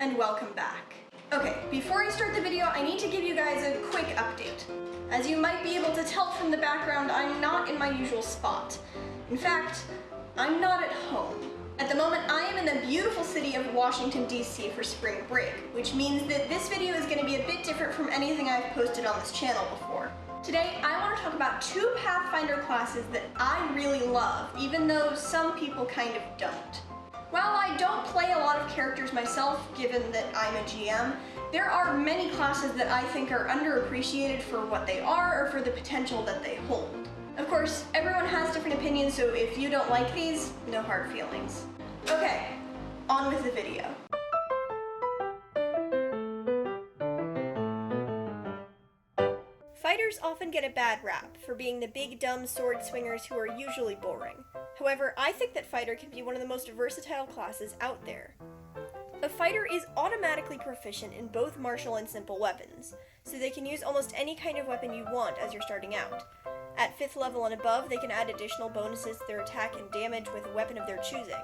and welcome back. Okay, before I start the video, I need to give you guys a quick update. As you might be able to tell from the background, I'm not in my usual spot. In fact, I'm not at home. At the moment, I am in the beautiful city of Washington, D.C. for spring break, which means that this video is going to be a bit different from anything I've posted on this channel before. Today, I want to talk about 2 Pathfinder classes that I really love, even though some people kind of don't. While I don't play a lot of characters myself, given that I'm a GM, there are many classes that I think are underappreciated for what they are or for the potential that they hold. Of course, everyone has different opinions, so if you don't like these, no hard feelings. Okay, on with the video. Fighters often get a bad rap for being the big dumb sword swingers who are usually boring. However, I think that fighter can be one of the most versatile classes out there. A fighter is automatically proficient in both martial and simple weapons, so they can use almost any kind of weapon you want as you're starting out. At 5th level and above, they can add additional bonuses to their attack and damage with a weapon of their choosing.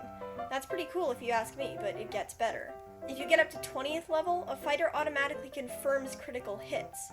That's pretty cool if you ask me, but it gets better. If you get up to 20th level, a fighter automatically confirms critical hits.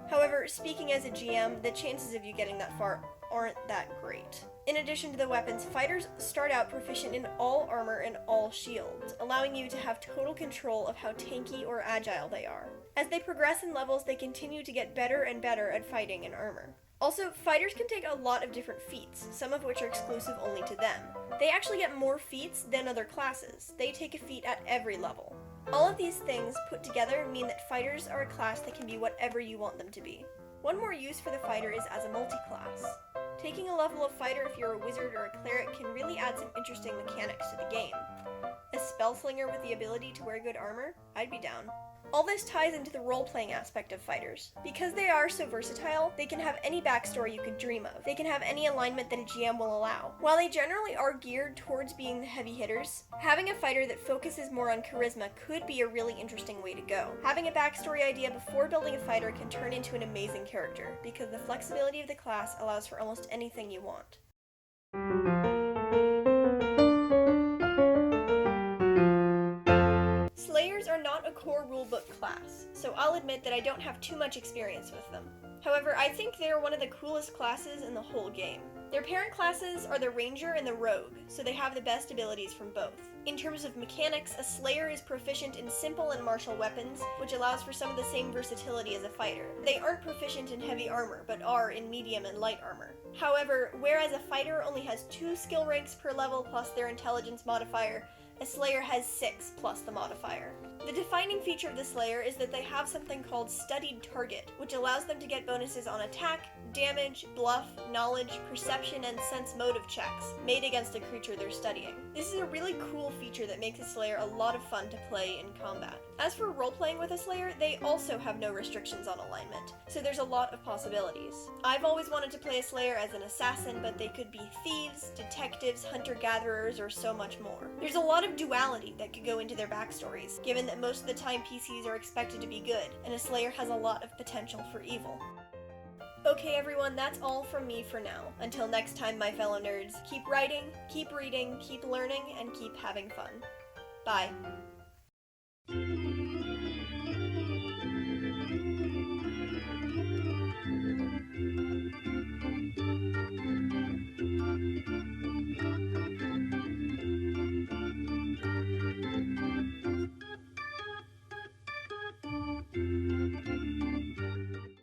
However, speaking as a GM, the chances of you getting that far aren't that great. In addition to the weapons, fighters start out proficient in all armor and all shields, allowing you to have total control of how tanky or agile they are. As they progress in levels, they continue to get better and better at fighting and armor. Also, fighters can take a lot of different feats, some of which are exclusive only to them. They actually get more feats than other classes. They take a feat at every level. All of these things put together mean that fighters are a class that can be whatever you want them to be. One more use for the fighter is as a multi-class. Taking a level of fighter if you're a wizard or a cleric can really add some interesting mechanics to the game. A spellslinger with the ability to wear good armor? I'd be down. All this ties into the role-playing aspect of fighters. Because they are so versatile, they can have any backstory you could dream of. They can have any alignment that a GM will allow. While they generally are geared towards being the heavy hitters, having a fighter that focuses more on charisma could be a really interesting way to go. Having a backstory idea before building a fighter can turn into an amazing character, because the flexibility of the class allows for almost anything you want. Slayers are not a core rulebook class, so I'll admit that I don't have too much experience with them. However, I think they are one of the coolest classes in the whole game. Their parent classes are the Ranger and the Rogue, so they have the best abilities from both. In terms of mechanics, a Slayer is proficient in simple and martial weapons, which allows for some of the same versatility as a fighter. They aren't proficient in heavy armor, but are in medium and light armor. However, whereas a fighter only has 2 skill ranks per level plus their intelligence modifier, a Slayer has 6 plus the modifier. The defining feature of the Slayer is that they have something called Studied Target, which allows them to get bonuses on attack, damage, bluff, knowledge, perception, and sense motive checks made against a creature they're studying. This is a really cool feature that makes a Slayer a lot of fun to play in combat. As for role-playing with a Slayer, they also have no restrictions on alignment, so there's a lot of possibilities. I've always wanted to play a Slayer as an assassin, but they could be thieves, detectives, hunter-gatherers, or so much more. There's a lot of duality that could go into their backstories, given that most of the time PCs are expected to be good, and a Slayer has a lot of potential for evil. Okay everyone, that's all from me for now. Until next time, my fellow nerds, keep writing, keep reading, keep learning, and keep having fun. Bye.